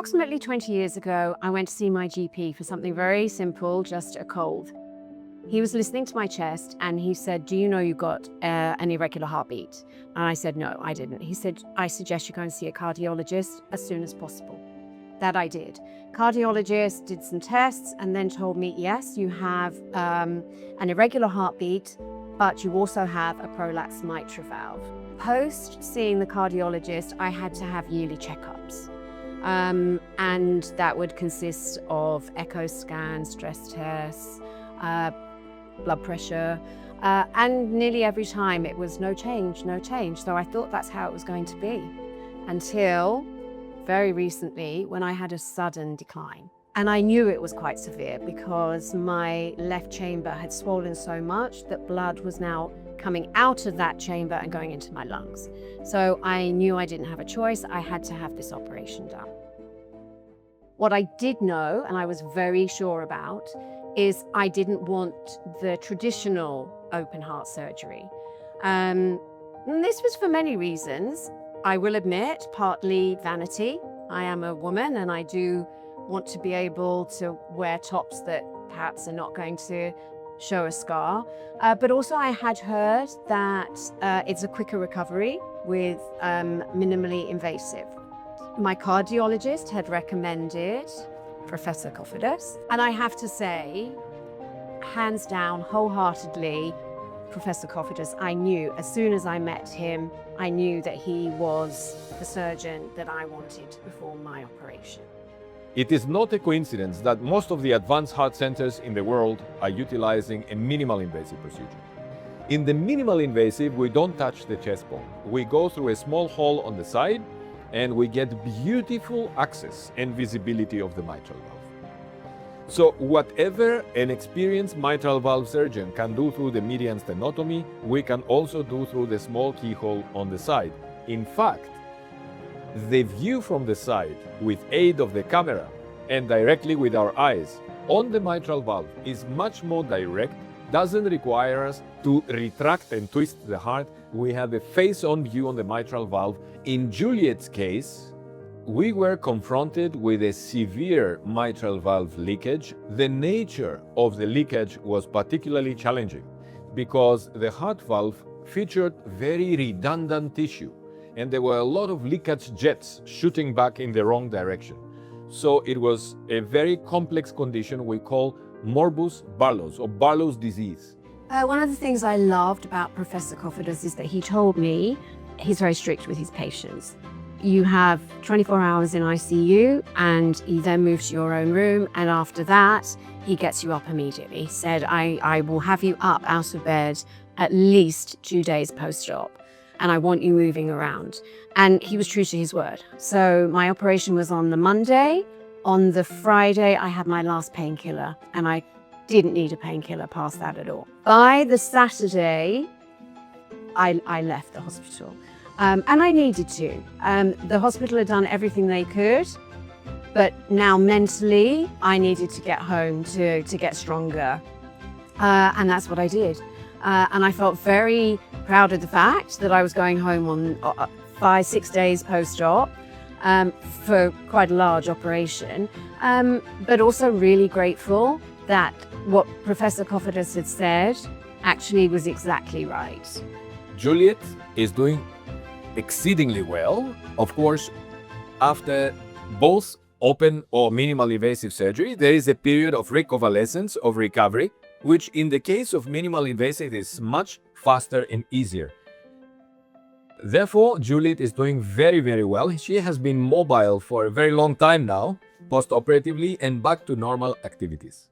Approximately 20 years ago, I went to see my GP for something very simple, just a cold. He was listening to my chest and he said, "Do you know you got an irregular heartbeat?" And I said, "No, I didn't." He said, "I suggest you go and see a cardiologist as soon as possible." That I did. Cardiologist did some tests and then told me, yes, you have an irregular heartbeat, but you also have a prolapsed mitral valve. Post seeing the cardiologist, I had to have yearly checkups. And that would consist of echo scans, stress tests, blood pressure, and nearly every time it was no change. So I thought that's how it was going to be until very recently when I had a sudden decline. And I knew it was quite severe because my left chamber had swollen so much that blood was now coming out of that chamber and going into my lungs. So I knew I didn't have a choice. I had to have this operation done. What I did know, and I was very sure about, is I didn't want the traditional open heart surgery. And this was for many reasons. I will admit, partly vanity. I am a woman and I do want to be able to wear tops that perhaps are not going to show a scar. But also I had heard that it's a quicker recovery with minimally invasive. My cardiologist had recommended Professor Kofidis. And I have to say, hands down, wholeheartedly, Professor Kofidis, I knew as soon as I met him, I knew that he was the surgeon that I wanted to perform my operation. It is not a coincidence that most of the advanced heart centers in the world are utilizing a minimal invasive procedure. In the minimal invasive, we don't touch the chest bone. We go through a small hole on the side and we get beautiful access and visibility of the mitral valve. So whatever an experienced mitral valve surgeon can do through the median stenotomy, we can also do through the small keyhole on the side. In fact, the view from the side with aid of the camera and directly with our eyes on the mitral valve is much more direct, doesn't require us to retract and twist the heart. We have a face-on view on the mitral valve. In Juliette's case, we were confronted with a severe mitral valve leakage. The nature of the leakage was particularly challenging because the heart valve featured very redundant tissue and there were a lot of leakage jets shooting back in the wrong direction. So it was a very complex condition we call morbus Barlow's or Barlow's disease. One of the things I loved about Professor Kofidis is that he told me he's very strict with his patients. You have 24 hours in ICU and you then move to your own room, and after that he gets you up immediately. He said, I will have you up out of bed at least 2 days post-op and I want you moving around. And he was true to his word. So my operation was on the Monday. On the Friday I had my last painkiller and I didn't need a painkiller past that at all. By the Saturday I left the hospital. And I needed to. The hospital had done everything they could, but now mentally I needed to get home to get stronger. And that's what I did. And I felt very proud of the fact that I was going home on 5-6 days post-op for quite a large operation, but also really grateful that what Professor Kofidis had said actually was exactly right. Juliette is doing exceedingly well. Of course, after both open or minimal invasive surgery, there is a period of reconvalescence, of recovery, which in the case of minimal invasive is much faster and easier. Therefore, Juliette is doing very, very well. She has been mobile for a very long time now, post-operatively and back to normal activities.